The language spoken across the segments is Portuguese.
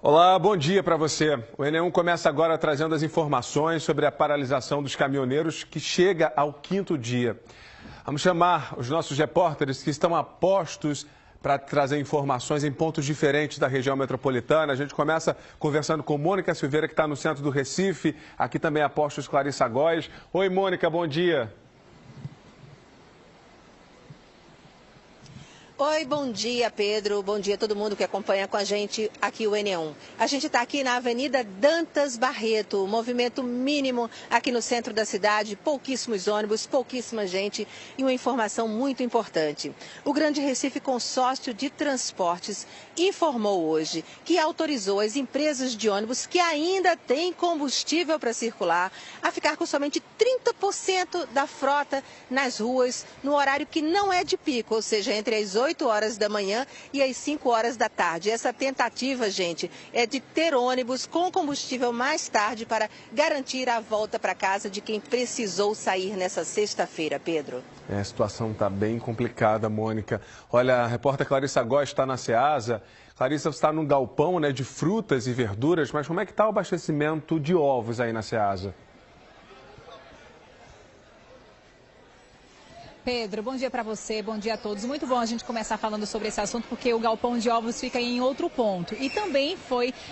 Olá, bom dia para você. O Enem começa agora trazendo as informações sobre a paralisação dos caminhoneiros que chega ao 5º dia. Vamos chamar os nossos repórteres que estão a postos para trazer informações em pontos diferentes da região metropolitana. A gente começa conversando com Mônica Silveira, que está no centro do Recife. Aqui também a postos Clarissa Góes. Oi, Mônica, bom dia. Oi, bom dia, Pedro. Bom dia a todo mundo que acompanha com a gente aqui o Enem. A gente está aqui na Avenida Dantas Barreto, movimento mínimo aqui no centro da cidade, pouquíssimos ônibus, pouquíssima gente e uma informação muito importante. O Grande Recife Consórcio de Transportes informou hoje que autorizou as empresas de ônibus que ainda têm combustível para circular a ficar com somente 30% da frota nas ruas no horário que não é de pico, ou seja, entre as 8 horas da manhã e às 5 horas da tarde. Essa tentativa, gente, é de ter ônibus com combustível mais tarde para garantir a volta para casa de quem precisou sair nessa sexta-feira, Pedro. A situação está bem complicada, Mônica. Olha, a repórter Clarissa Góes está na Ceasa. Clarissa, você está num galpão, né, de frutas e verduras, mas como é que está o abastecimento de ovos aí na Ceasa? Pedro, bom dia para você, bom dia a todos. Muito bom a gente começar falando sobre esse assunto, porque o galpão de ovos fica em outro ponto. E também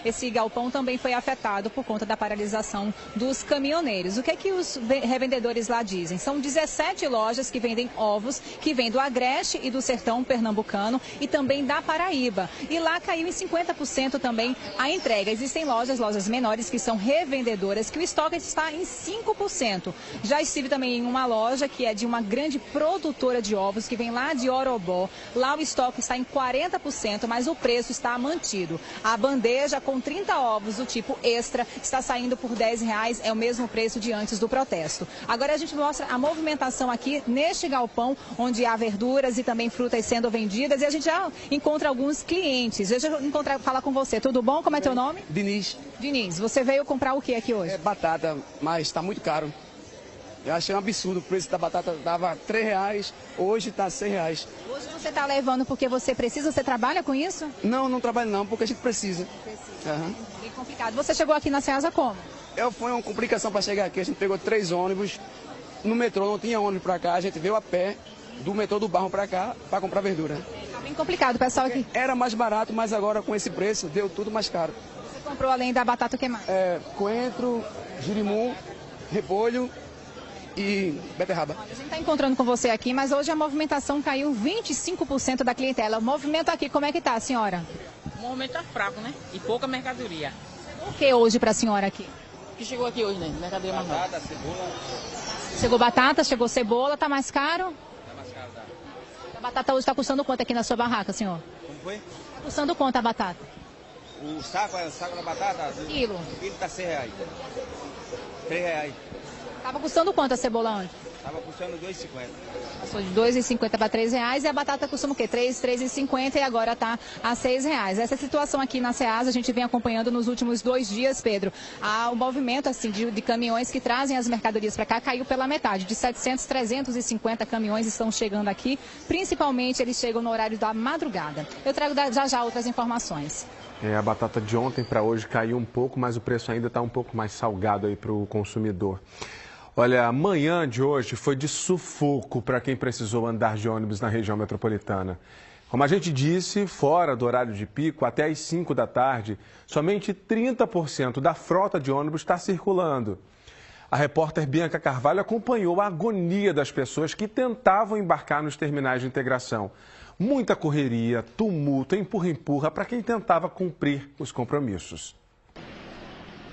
esse galpão também foi afetado por conta da paralisação dos caminhoneiros. O que é que os revendedores lá dizem? São 17 lojas que vendem ovos, que vêm do Agreste e do Sertão Pernambucano e também da Paraíba. E lá caiu em 50% também a entrega. Existem lojas menores que são revendedoras, que o estoque está em 5%. Já estive também em uma loja que é de uma grande produtora de ovos, que vem lá de Orobó. Lá o estoque está em 40%, mas o preço está mantido. A bandeja com 30 ovos do tipo extra está saindo por R$10, é o mesmo preço de antes do protesto. Agora a gente mostra a movimentação aqui neste galpão, onde há verduras e também frutas sendo vendidas, e a gente já encontra alguns clientes. Deixa eu falar com você, tudo bom? Como é teu nome? Diniz. Diniz, você veio comprar o que aqui hoje? É batata, mas está muito caro. Eu achei um absurdo, o preço da batata dava R$3, hoje está R$6. Hoje você está levando porque você precisa, você trabalha com isso? Não, não trabalho não, porque a gente precisa. Uhum. É complicado. Você chegou aqui na Ceasa como? Foi uma complicação para chegar aqui, a gente pegou 3 ônibus, no metrô não tinha ônibus para cá, a gente veio a pé do metrô do Barro para cá para comprar verdura. Está bem complicado, pessoal aqui. Era mais barato, mas agora com esse preço deu tudo mais caro. Você comprou além da batata o que mais? Coentro, girimum, repolho e beterraba. A gente está encontrando com você aqui, mas hoje a movimentação caiu 25% da clientela. O movimento aqui, como é que está, senhora? O movimento está fraco, né? E pouca mercadoria. O que hoje para a senhora aqui? O que chegou aqui hoje, né? Mercadoria mais nova. Batata, cebola. Chegou batata, chegou cebola, está mais caro? Tá mais caro, tá. A batata hoje está custando quanto aqui na sua barraca, senhor? Como foi? Está custando quanto a batata? O saco da batata? Quilo. O quilo está R$6. R$3. Estava custando quanto a cebola antes? Estava custando R$2,50. Passou de R$2,50 para R$3 e a batata costuma o quê? R$3,50 e agora está a R$6. Essa situação aqui na Ceasa a gente vem acompanhando nos últimos 2 dias, Pedro. O movimento assim, de caminhões que trazem as mercadorias para cá caiu pela metade. De 700, 350 caminhões estão chegando aqui. Principalmente eles chegam no horário da madrugada. Eu trago já outras informações. A batata de ontem para hoje caiu um pouco, mas o preço ainda está um pouco mais salgado aí para o consumidor. Olha, a manhã de hoje foi de sufoco para quem precisou andar de ônibus na região metropolitana. Como a gente disse, fora do horário de pico, até às 5 da tarde, somente 30% da frota de ônibus está circulando. A repórter Bianca Carvalho acompanhou a agonia das pessoas que tentavam embarcar nos terminais de integração. Muita correria, tumulto, empurra-empurra para quem tentava cumprir os compromissos.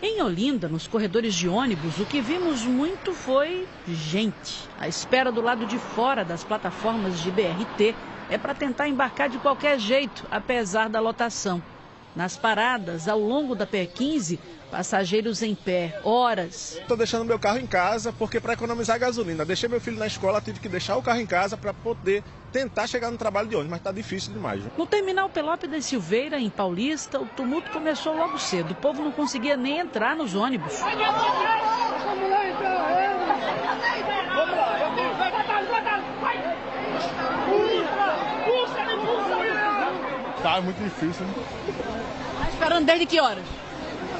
Em Olinda, nos corredores de ônibus, o que vimos muito foi gente. A espera do lado de fora das plataformas de BRT é para tentar embarcar de qualquer jeito, apesar da lotação. Nas paradas, ao longo da PR15, passageiros em pé, horas. Estou deixando meu carro em casa porque para economizar gasolina. Deixei meu filho na escola, tive que deixar o carro em casa para poder tentar chegar no trabalho de ônibus, mas está difícil demais. Viu? No terminal Pelópidas Silveira, em Paulista, o tumulto começou logo cedo. O povo não conseguia nem entrar nos ônibus. Tá muito difícil, né? Tá esperando desde que horas?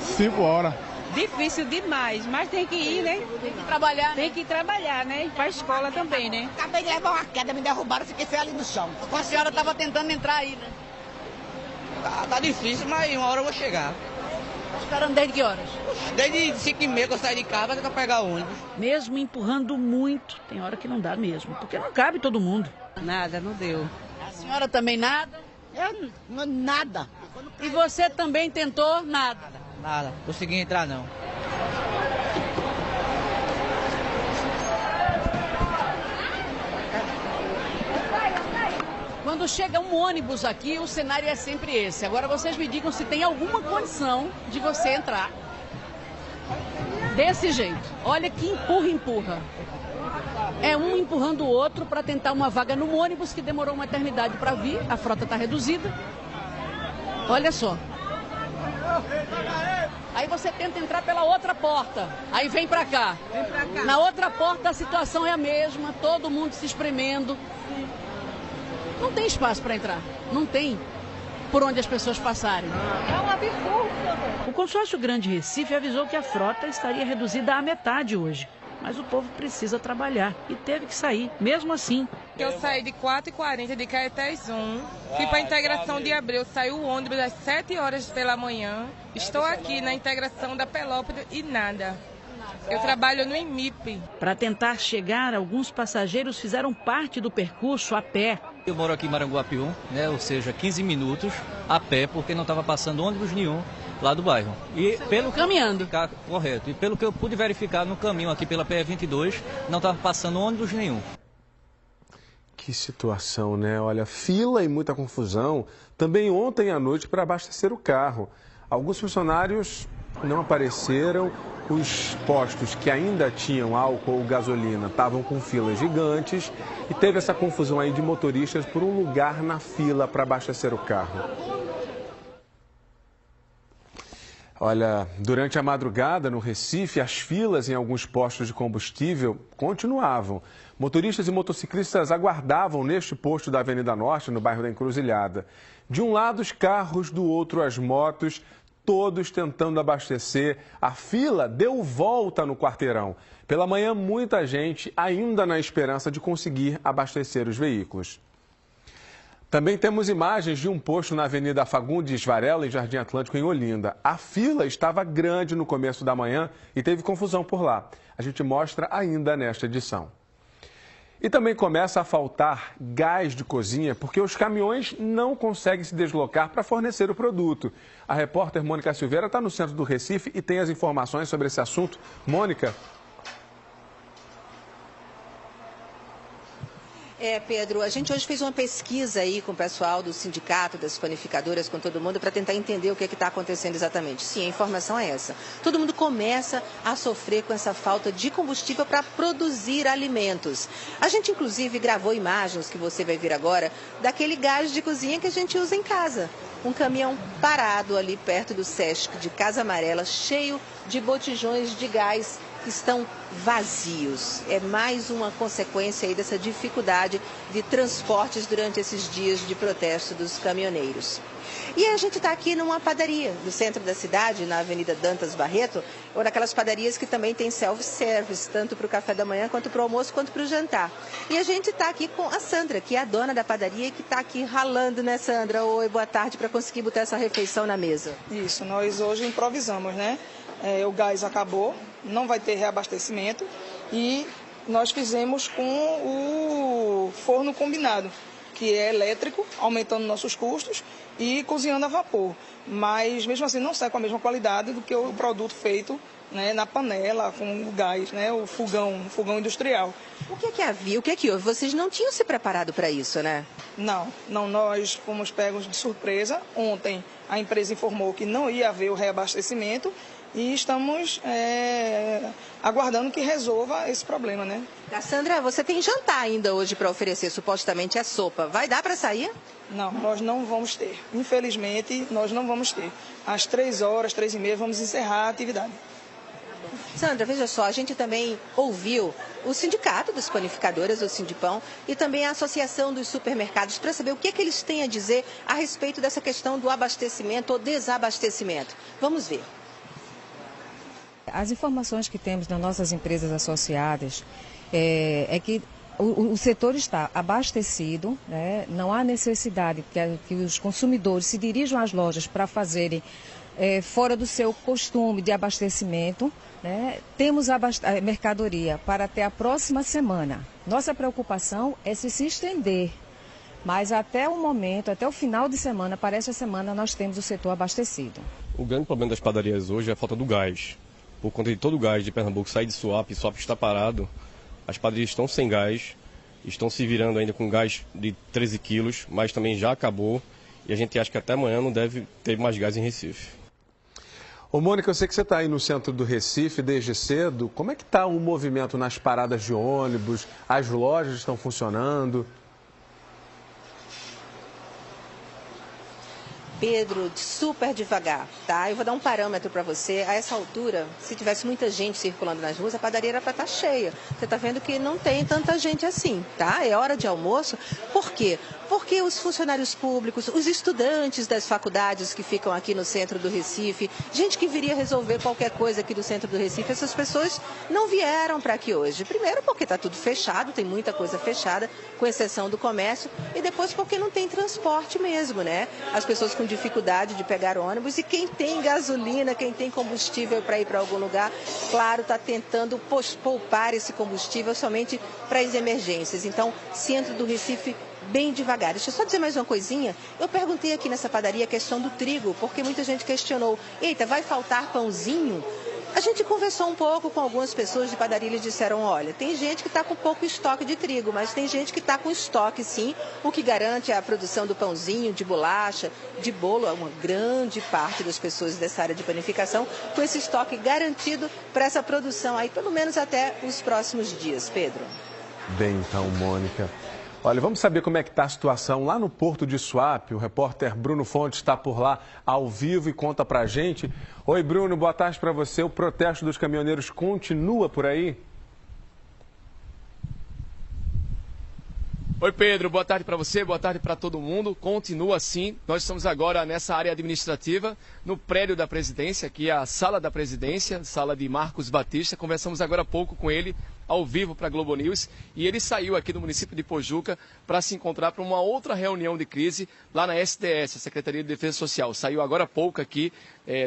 5 horas. Difícil demais, mas tem que ir, né? Tem que trabalhar, Tem que trabalhar, né? E pra escola também, né? Acabei de levar uma queda, me derrubaram, fiquei feio ali no chão. A senhora estava tentando entrar aí, né? Tá difícil, mas uma hora eu vou chegar. Tá esperando desde que horas? Desde 5h30 que eu saí de casa pra tentar pegar o ônibus. Mesmo empurrando muito, tem hora que não dá mesmo, porque não cabe todo mundo. Nada, não deu. A senhora também nada? Eu, nada. E você também tentou nada? Nada, consegui entrar não. Quando chega um ônibus aqui, o cenário é sempre esse. Agora vocês me digam se tem alguma condição de você entrar desse jeito. Olha que empurra. É um empurrando o outro para tentar uma vaga no ônibus que demorou uma eternidade para vir. A frota está reduzida. Olha só. Aí você tenta entrar pela outra porta. Aí vem para cá. Na outra porta a situação é a mesma. Todo mundo se espremendo. Não tem espaço para entrar. Não tem por onde as pessoas passarem. É um absurdo. O consórcio Grande Recife avisou que a frota estaria reduzida à metade hoje. Mas o povo precisa trabalhar e teve que sair, mesmo assim. Eu saí de 4h40 de Caetés 1, fui para a integração de Abreu, saiu o ônibus às 7 horas pela manhã. Estou aqui na integração da Pelópolis e nada. Eu trabalho no IMIP. Para tentar chegar, alguns passageiros fizeram parte do percurso a pé. Eu moro aqui em Maranguapiú, né, ou seja, 15 minutos a pé, porque não estava passando ônibus nenhum lá do bairro. E pelo caminhando. Correto. E pelo que eu pude verificar no caminho aqui pela PE22, não estava passando ônibus nenhum. Que situação, né? Olha, fila e muita confusão também ontem à noite para abastecer o carro. Alguns funcionários não apareceram, os postos que ainda tinham álcool ou gasolina estavam com filas gigantes e teve essa confusão aí de motoristas por um lugar na fila para abastecer o carro. Olha, durante a madrugada no Recife, as filas em alguns postos de combustível continuavam. Motoristas e motociclistas aguardavam neste posto da Avenida Norte, no bairro da Encruzilhada. De um lado os carros, do outro as motos, todos tentando abastecer. A fila deu volta no quarteirão. Pela manhã, muita gente ainda na esperança de conseguir abastecer os veículos. Também temos imagens de um posto na Avenida Fagundes Varela, em Jardim Atlântico, em Olinda. A fila estava grande no começo da manhã e teve confusão por lá. A gente mostra ainda nesta edição. E também começa a faltar gás de cozinha porque os caminhões não conseguem se deslocar para fornecer o produto. A repórter Mônica Silveira está no centro do Recife e tem as informações sobre esse assunto. Mônica. Pedro, a gente hoje fez uma pesquisa aí com o pessoal do sindicato, das panificadoras, com todo mundo, para tentar entender o que está acontecendo exatamente. Sim, a informação é essa. Todo mundo começa a sofrer com essa falta de combustível para produzir alimentos. A gente, inclusive, gravou imagens, que você vai ver agora, daquele gás de cozinha que a gente usa em casa. Um caminhão parado ali perto do Sesc de Casa Amarela, cheio de botijões de gás que estão vazios. É mais uma consequência aí dessa dificuldade de transportes durante esses dias de protesto dos caminhoneiros. E a gente está aqui numa padaria do centro da cidade, na Avenida Dantas Barreto, ou daquelas padarias que também tem self-service, tanto para o café da manhã, quanto para o almoço, quanto para o jantar. E a gente está aqui com a Sandra, que é a dona da padaria e que está aqui ralando, né, Sandra? Oi, boa tarde, para conseguir botar essa refeição na mesa. Isso, nós hoje improvisamos, né? O gás acabou, não vai ter reabastecimento e nós fizemos com o forno combinado, que é elétrico, aumentando nossos custos e cozinhando a vapor. Mas mesmo assim não sai com a mesma qualidade do que o produto feito, né, na panela, com o gás, né, o fogão industrial. O que é que havia? O que é que houve? Vocês não tinham se preparado para isso, né? Não, nós fomos pegos de surpresa. Ontem a empresa informou que não ia haver o reabastecimento e estamos aguardando que resolva esse problema, né? Cassandra, você tem jantar ainda hoje para oferecer, supostamente é sopa. Vai dar para sair? Não, nós não vamos ter. Infelizmente, nós não vamos ter. Às 3h, 3h30, vamos encerrar a atividade. Sandra, veja só, a gente também ouviu o sindicato dos panificadores, o Sindipão, e também a Associação dos Supermercados, para saber o que eles têm a dizer a respeito dessa questão do abastecimento ou desabastecimento. Vamos ver. As informações que temos nas nossas empresas associadas é que o setor está abastecido, né? Não há necessidade que os consumidores se dirijam às lojas para fazerem fora do seu costume de abastecimento, né? Temos a mercadoria para até a próxima semana. Nossa preocupação é se estender, mas até o momento, até o final de semana, para essa semana, nós temos o setor abastecido. O grande problema das padarias hoje é a falta do gás. Por conta de todo o gás de Pernambuco sair de Suape, Suape está parado, as padarias estão sem gás, estão se virando ainda com gás de 13 quilos, mas também já acabou e a gente acha que até amanhã não deve ter mais gás em Recife. Ô Mônica, eu sei que você está aí no centro do Recife desde cedo. Como é que está o movimento nas paradas de ônibus? As lojas estão funcionando? Pedro, super devagar, tá? Eu vou dar um parâmetro para você. A essa altura, se tivesse muita gente circulando nas ruas, a padaria era para estar cheia. Você está vendo que não tem tanta gente assim, tá? É hora de almoço. Por quê? Porque os funcionários públicos, os estudantes das faculdades que ficam aqui no centro do Recife, gente que viria resolver qualquer coisa aqui do centro do Recife, essas pessoas não vieram para aqui hoje. Primeiro porque está tudo fechado, tem muita coisa fechada, com exceção do comércio, e depois porque não tem transporte mesmo, né? As pessoas com dificuldade de pegar ônibus, e quem tem gasolina, quem tem combustível para ir para algum lugar, claro, está tentando poupar esse combustível somente para as emergências. Então, centro do Recife bem devagar. Deixa eu só dizer mais uma coisinha. Eu perguntei aqui nessa padaria a questão do trigo, porque muita gente questionou, eita, vai faltar pãozinho? A gente conversou um pouco com algumas pessoas de padaria e eles disseram, olha, tem gente que está com pouco estoque de trigo, mas tem gente que está com estoque sim, o que garante a produção do pãozinho, de bolacha, de bolo. Uma grande parte das pessoas dessa área de panificação com esse estoque garantido para essa produção aí, pelo menos até os próximos dias. Pedro. Bem, então, Mônica. Olha, vamos saber como é que está a situação lá no Porto de Suape. O repórter Bruno Fontes está por lá ao vivo e conta pra gente. Oi, Bruno, boa tarde para você. O protesto dos caminhoneiros continua por aí? Oi, Pedro, boa tarde para você, boa tarde para todo mundo. Continua assim. Nós estamos agora nessa área administrativa, no prédio da presidência, aqui é a sala da presidência, sala de Marcos Batista. Conversamos agora há pouco com ele, ao vivo para a Globo News, e ele saiu aqui do município de Pojuca para se encontrar para uma outra reunião de crise lá na SDS, a Secretaria de Defesa Social. Saiu agora há pouco aqui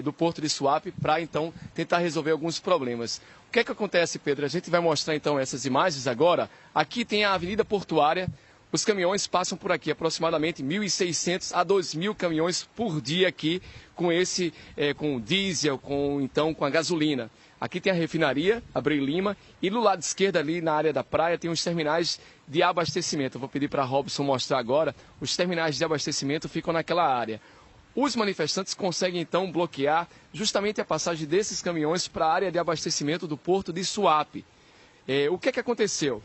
do Porto de Suape para então tentar resolver alguns problemas. O que é que acontece, Pedro? A gente vai mostrar então essas imagens agora. Aqui tem a Avenida Portuária. Os caminhões passam por aqui, aproximadamente 1.600 a 2.000 caminhões por dia aqui, com diesel, com a gasolina. Aqui tem a refinaria, Abreu Lima, e do lado esquerdo ali na área da praia tem os terminais de abastecimento. Eu vou pedir para Robson mostrar agora. Os terminais de abastecimento ficam naquela área. Os manifestantes conseguem então bloquear justamente a passagem desses caminhões para a área de abastecimento do Porto de Suape. O que é que aconteceu?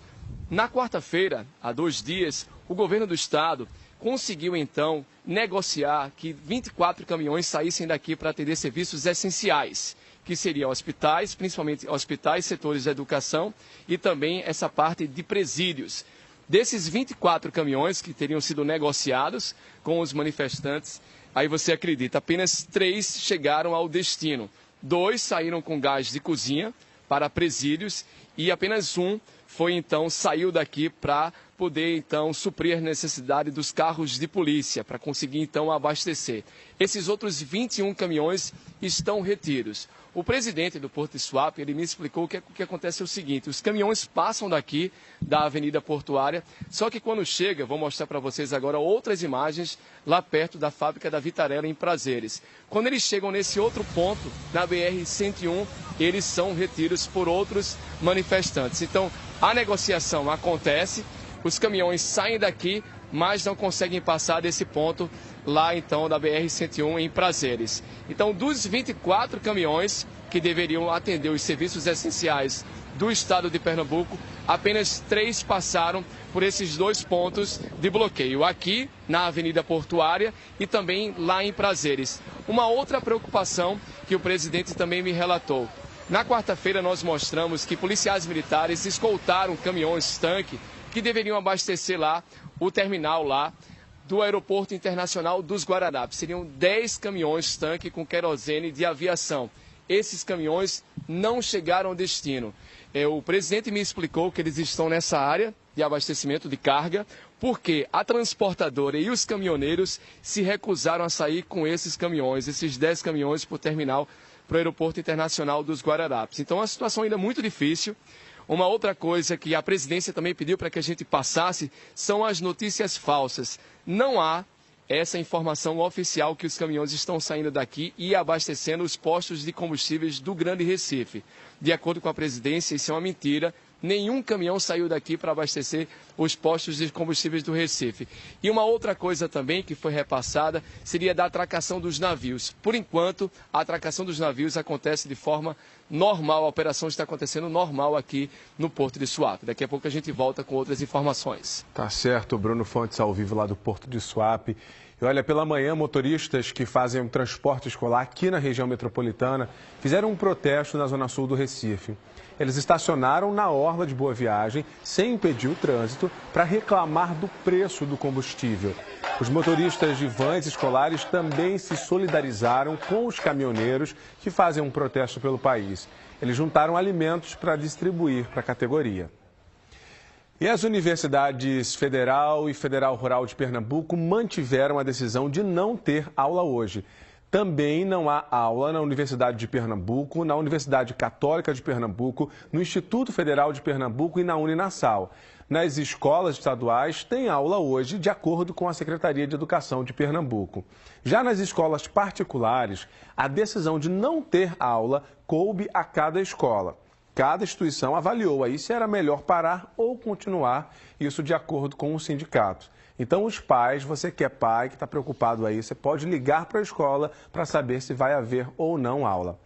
Na quarta-feira, há 2 dias, o governo do estado conseguiu então negociar que 24 caminhões saíssem daqui para atender serviços essenciais, que seriam hospitais, principalmente hospitais, setores de educação e também essa parte de presídios. Desses 24 caminhões que teriam sido negociados com os manifestantes, aí você acredita, apenas 3 chegaram ao destino. 2 saíram com gás de cozinha para presídios e apenas 1 saiu daqui para poder então suprir a necessidade dos carros de polícia, para conseguir então abastecer. Esses outros 21 caminhões estão retidos. O presidente do Porto de Suape, ele me explicou que o que acontece é o seguinte: os caminhões passam daqui da Avenida Portuária, só que quando chega, vou mostrar para vocês agora outras imagens lá perto da fábrica da Vitarella em Prazeres. Quando eles chegam nesse outro ponto, na BR-101, eles são retidos por outros manifestantes. Então, a negociação acontece, os caminhões saem daqui, mas não conseguem passar desse ponto lá então da BR-101 em Prazeres. Então, dos 24 caminhões que deveriam atender os serviços essenciais do estado de Pernambuco, apenas 3 passaram por esses 2 pontos de bloqueio, aqui na Avenida Portuária e também lá em Prazeres. Uma outra preocupação que o presidente também me relatou: Na quarta-feira nós mostramos que policiais militares escoltaram caminhões-tanque que deveriam abastecer lá o terminal lá do Aeroporto Internacional dos Guararapes. Seriam 10 caminhões-tanque com querosene de aviação. Esses caminhões não chegaram ao destino. O presidente me explicou que eles estão nessa área de abastecimento de carga, porque a transportadora e os caminhoneiros se recusaram a sair com esses caminhões, esses 10 caminhões para o terminal, para o Aeroporto Internacional dos Guararapes. Então, a situação ainda é muito difícil. Uma outra coisa que a presidência também pediu para que a gente passasse são as notícias falsas. Não há essa informação oficial que os caminhões estão saindo daqui e abastecendo os postos de combustíveis do Grande Recife. De acordo com a presidência, isso é uma mentira. Nenhum caminhão saiu daqui para abastecer os postos de combustíveis do Recife. E uma outra coisa também que foi repassada seria da atracação dos navios. Por enquanto, a atracação dos navios acontece de forma normal, a operação está acontecendo normal aqui no Porto de Suape. Daqui a pouco a gente volta com outras informações. Tá certo, Bruno Fontes ao vivo lá do Porto de Suape. E olha, pela manhã, motoristas que fazem um transporte escolar aqui na região metropolitana fizeram um protesto na zona sul do Recife. Eles estacionaram na orla de Boa Viagem, sem impedir o trânsito, para reclamar do preço do combustível. Os motoristas de vans escolares também se solidarizaram com os caminhoneiros que fazem um protesto pelo país. Eles juntaram alimentos para distribuir para a categoria. E as universidades Federal e Federal Rural de Pernambuco mantiveram a decisão de não ter aula hoje. Também não há aula na Universidade de Pernambuco, na Universidade Católica de Pernambuco, no Instituto Federal de Pernambuco e na Uninassal. Nas escolas estaduais, tem aula hoje, de acordo com a Secretaria de Educação de Pernambuco. Já nas escolas particulares, a decisão de não ter aula coube a cada escola. Cada instituição avaliou aí se era melhor parar ou continuar, isso de acordo com o sindicato. Então, os pais, você que é pai, que está preocupado aí, você pode ligar para a escola para saber se vai haver ou não aula.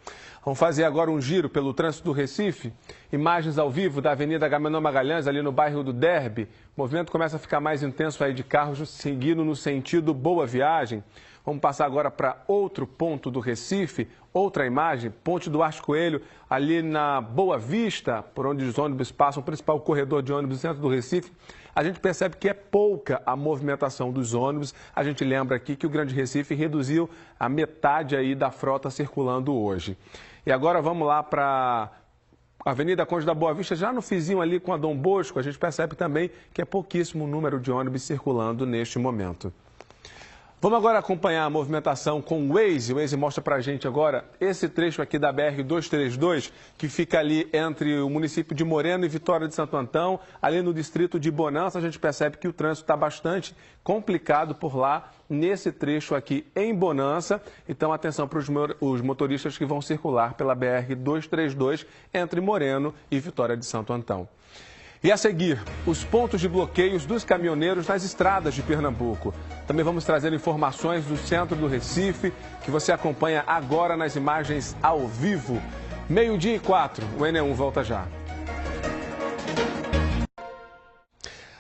Vamos fazer agora um giro pelo trânsito do Recife. Imagens ao vivo da Avenida Agamenon Magalhães, ali no bairro do Derby. O movimento começa a ficar mais intenso aí de carros seguindo no sentido Boa Viagem. Vamos passar agora para outro ponto do Recife, outra imagem, Ponte Duarte Coelho, ali na Boa Vista, por onde os ônibus passam, o principal corredor de ônibus do centro do Recife. A gente percebe que é pouca a movimentação dos ônibus. A gente lembra aqui que o Grande Recife reduziu a metade aí da frota circulando hoje. E agora vamos lá para a Avenida Conde da Boa Vista, já no fizinho ali com a Dom Bosco, a gente percebe também que é pouquíssimo o número de ônibus circulando neste momento. Vamos agora acompanhar a movimentação com o Waze. O Waze mostra para a gente agora esse trecho aqui da BR-232, que fica ali entre o município de Moreno e Vitória de Santo Antão, ali no distrito de Bonança. A gente percebe que o trânsito está bastante complicado por lá, nesse trecho aqui em Bonança. Então, atenção para os motoristas que vão circular pela BR-232 entre Moreno e Vitória de Santo Antão. E a seguir, os pontos de bloqueios dos caminhoneiros nas estradas de Pernambuco. Também vamos trazer informações do centro do Recife, que você acompanha agora nas imagens ao vivo. 12:04, o NE1 volta já.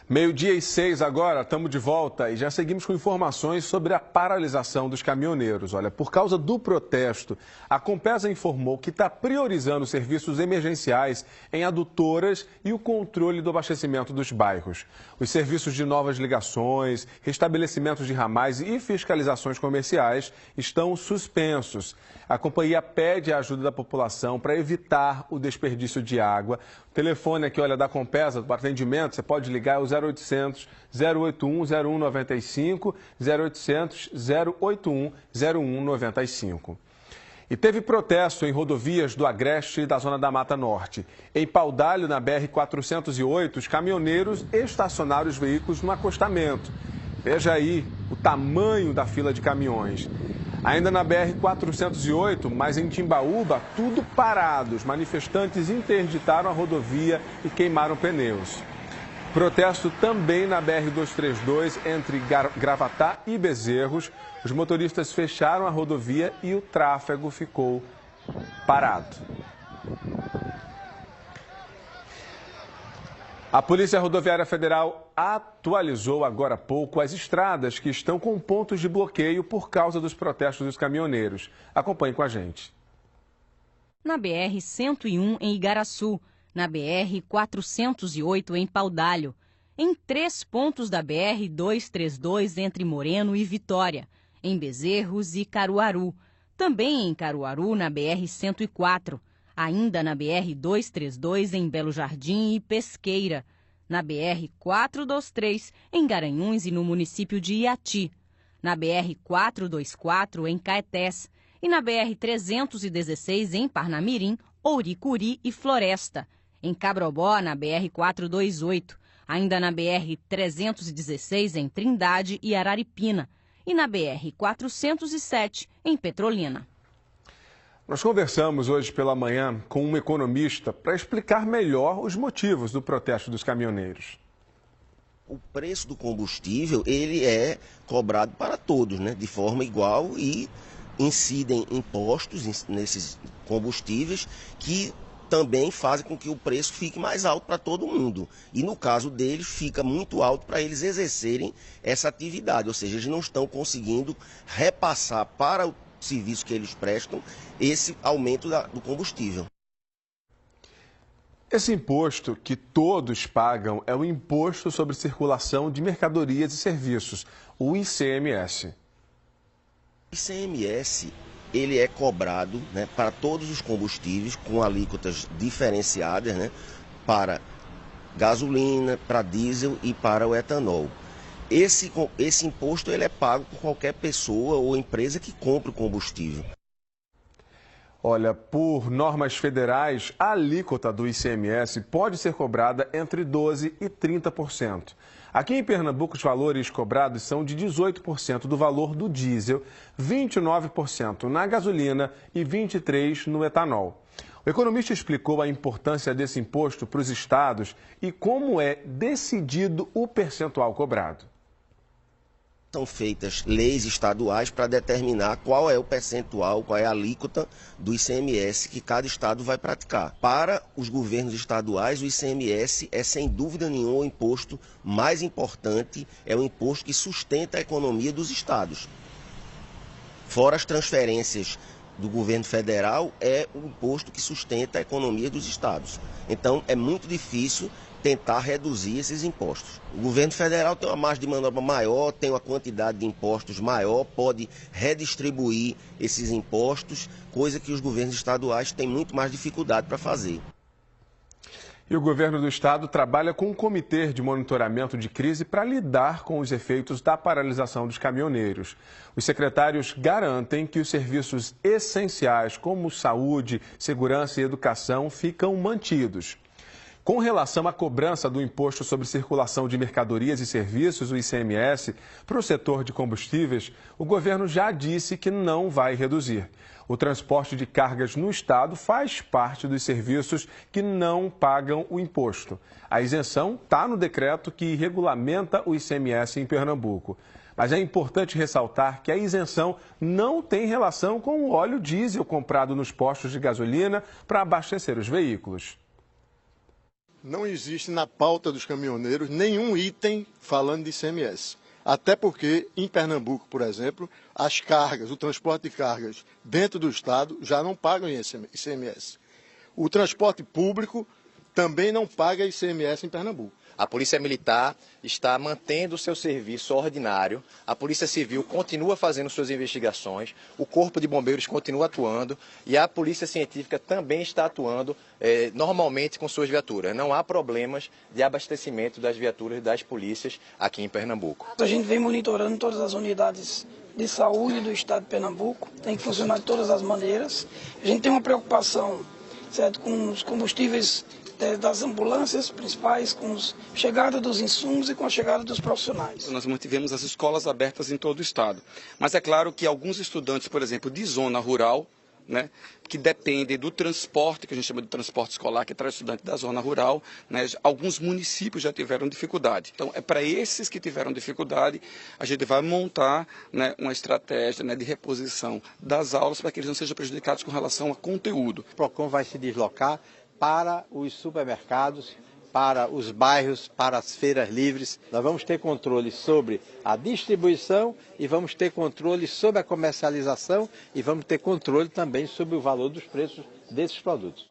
12:06 agora, estamos de volta e já seguimos com informações sobre a paralisação dos caminhoneiros. Olha, por causa do protesto, a Compesa informou que está priorizando serviços emergenciais em adutoras e o controle do abastecimento dos bairros. Os serviços de novas ligações, restabelecimentos de ramais e fiscalizações comerciais estão suspensos. A companhia pede a ajuda da população para evitar o desperdício de água. O telefone aqui, olha, da Compesa, do atendimento, você pode ligar, é o 0800 081 0195, 0800 081 0195. E teve protesto em rodovias do Agreste e da Zona da Mata Norte. Em Paudalho, na BR-408, os caminhoneiros estacionaram os veículos no acostamento. Veja aí o tamanho da fila de caminhões. Ainda na BR-408, mas em Timbaúba, tudo parado. Os manifestantes interditaram a rodovia e queimaram pneus. Protesto também na BR-232 entre Gravatá e Bezerros. Os motoristas fecharam a rodovia e o tráfego ficou parado. A Polícia Rodoviária Federal atualizou agora há pouco as estradas que estão com pontos de bloqueio por causa dos protestos dos caminhoneiros. Acompanhe com a gente. na BR-101 em Igaraçu, na BR-408 em Paudalho, em 3 pontos da BR-232 entre Moreno e Vitória, em Bezerros e Caruaru, também em Caruaru na BR-104, ainda na BR-232 em Belo Jardim e Pesqueira, na BR-423 em Garanhuns e no município de Iati, na BR-424 em Caetés e na BR-316 em Parnamirim, Ouricuri e Floresta, em Cabrobó na BR-428, ainda na BR-316 em Trindade e Araripina e na BR-407 em Petrolina. Nós conversamos hoje pela manhã com um economista para explicar melhor os motivos do protesto dos caminhoneiros. O preço do combustível, ele é cobrado para todos, né, de forma igual, e incidem impostos nesses combustíveis que também fazem com que o preço fique mais alto para todo mundo. E no caso deles, fica muito alto para eles exercerem essa atividade, ou seja, eles não estão conseguindo repassar para o serviço que eles prestam esse aumento do combustível. Esse imposto que todos pagam é o Imposto sobre Circulação de Mercadorias e Serviços, o ICMS. O ICMS, ele é cobrado, né, para todos os combustíveis com alíquotas diferenciadas, né, para gasolina, para diesel e para o etanol. Esse imposto, ele é pago por qualquer pessoa ou empresa que compre o combustível. Olha, por normas federais, a alíquota do ICMS pode ser cobrada entre 12% e 30%. Aqui em Pernambuco, os valores cobrados são de 18% do valor do diesel, 29% na gasolina e 23% no etanol. O economista explicou a importância desse imposto para os estados e como é decidido o percentual cobrado. São feitas leis estaduais para determinar qual é o percentual, qual é a alíquota do ICMS que cada estado vai praticar. Para os governos estaduais, o ICMS é sem dúvida nenhuma o imposto mais importante, é o imposto que sustenta a economia dos estados. Fora as transferências do governo federal, é o imposto que sustenta a economia dos estados. Então, é muito difícil tentar reduzir esses impostos. O governo federal tem uma margem de manobra maior, tem uma quantidade de impostos maior, pode redistribuir esses impostos, coisa que os governos estaduais têm muito mais dificuldade para fazer. E o governo do estado trabalha com um comitê de monitoramento de crise para lidar com os efeitos da paralisação dos caminhoneiros. Os secretários garantem que os serviços essenciais como saúde, segurança e educação ficam mantidos. Com relação à cobrança do Imposto sobre Circulação de Mercadorias e Serviços, o ICMS, para o setor de combustíveis, o governo já disse que não vai reduzir. O transporte de cargas no estado faz parte dos serviços que não pagam o imposto. A isenção está no decreto que regulamenta o ICMS em Pernambuco. Mas é importante ressaltar que a isenção não tem relação com o óleo diesel comprado nos postos de gasolina para abastecer os veículos. Não existe na pauta dos caminhoneiros nenhum item falando de ICMS. Até porque, em Pernambuco, por exemplo, as cargas, o transporte de cargas dentro do estado já não pagam ICMS. O transporte público também não paga ICMS em Pernambuco. A Polícia Militar está mantendo o seu serviço ordinário, a Polícia Civil continua fazendo suas investigações, o Corpo de Bombeiros continua atuando e a Polícia Científica também está atuando normalmente com suas viaturas. Não há problemas de abastecimento das viaturas das polícias aqui em Pernambuco. A gente vem monitorando todas as unidades de saúde do estado de Pernambuco, tem que funcionar de todas as maneiras. A gente tem uma preocupação, certo, com os combustíveis das ambulâncias principais, com a chegada dos insumos e com a chegada dos profissionais. Nós mantivemos as escolas abertas em todo o estado. Mas é claro que alguns estudantes, por exemplo, de zona rural, né, que dependem do transporte, que a gente chama de transporte escolar, que traz estudante da zona rural, né, alguns municípios já tiveram dificuldade. Então, é para esses que tiveram dificuldade, a gente vai montar, né, uma estratégia, né, de reposição das aulas para que eles não sejam prejudicados com relação a conteúdo. O PROCON vai se deslocar para os supermercados, para os bairros, para as feiras livres. Nós vamos ter controle sobre a distribuição e vamos ter controle sobre a comercialização e vamos ter controle também sobre o valor dos preços desses produtos.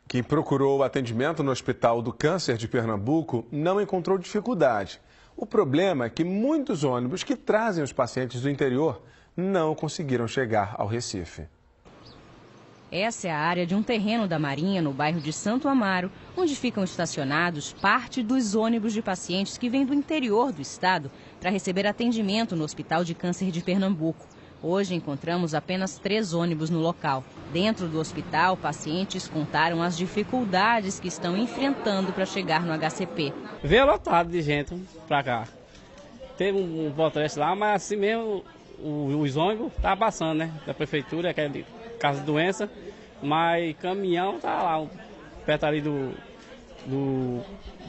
Quem procurou o atendimento no Hospital do Câncer de Pernambuco não encontrou dificuldade. O problema é que muitos ônibus que trazem os pacientes do interior não conseguiram chegar ao Recife. Essa é a área de um terreno da Marinha, no bairro de Santo Amaro, onde ficam estacionados parte dos ônibus de pacientes que vêm do interior do estado para receber atendimento no Hospital de Câncer de Pernambuco. Hoje encontramos apenas 3 ônibus no local. Dentro do hospital, pacientes contaram as dificuldades que estão enfrentando para chegar no HCP. Veio lotado de gente para cá. Teve um motorista lá, mas assim mesmo os ônibus estavam passando, né? Da prefeitura, que é de casa de doença, mas caminhão tá lá, perto ali do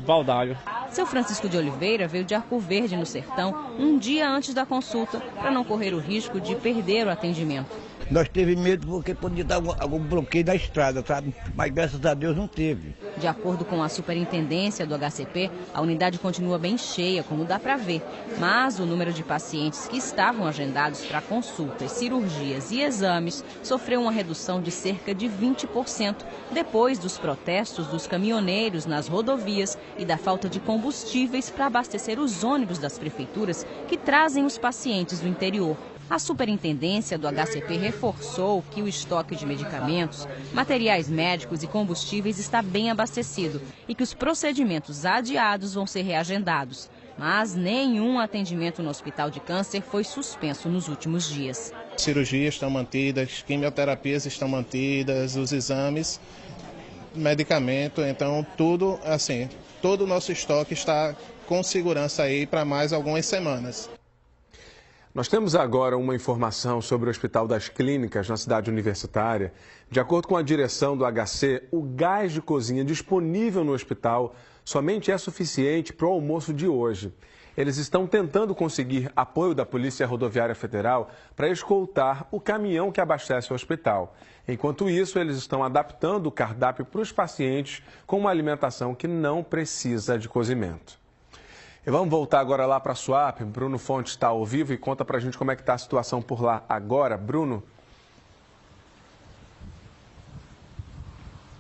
Baldalho. Seu Francisco de Oliveira veio de Arco Verde, no Sertão, um dia antes da consulta, para não correr o risco de perder o atendimento. Nós teve medo porque podia dar algum bloqueio da estrada, sabe? Mas graças a Deus não teve. De acordo com a superintendência do HCP, a unidade continua bem cheia, como dá para ver. Mas o número de pacientes que estavam agendados para consultas, cirurgias e exames sofreu uma redução de cerca de 20%, depois dos protestos dos caminhoneiros nas rodovias e da falta de combustíveis para abastecer os ônibus das prefeituras que trazem os pacientes do interior. A superintendência do HCP reforçou que o estoque de medicamentos, materiais médicos e combustíveis está bem abastecido e que os procedimentos adiados vão ser reagendados. Mas nenhum atendimento no Hospital de Câncer foi suspenso nos últimos dias. Cirurgias estão mantidas, quimioterapias estão mantidas, os exames, medicamento, então tudo assim, todo o nosso estoque está com segurança aí para mais algumas semanas. Nós temos agora uma informação sobre o Hospital das Clínicas, na cidade universitária. De acordo com a direção do HC, o gás de cozinha disponível no hospital somente é suficiente para o almoço de hoje. Eles estão tentando conseguir apoio da Polícia Rodoviária Federal para escoltar o caminhão que abastece o hospital. Enquanto isso, eles estão adaptando o cardápio para os pacientes com uma alimentação que não precisa de cozimento. E vamos voltar agora lá para a Suape. Bruno Fonte está ao vivo e conta para a gente como é que está a situação por lá agora. Bruno?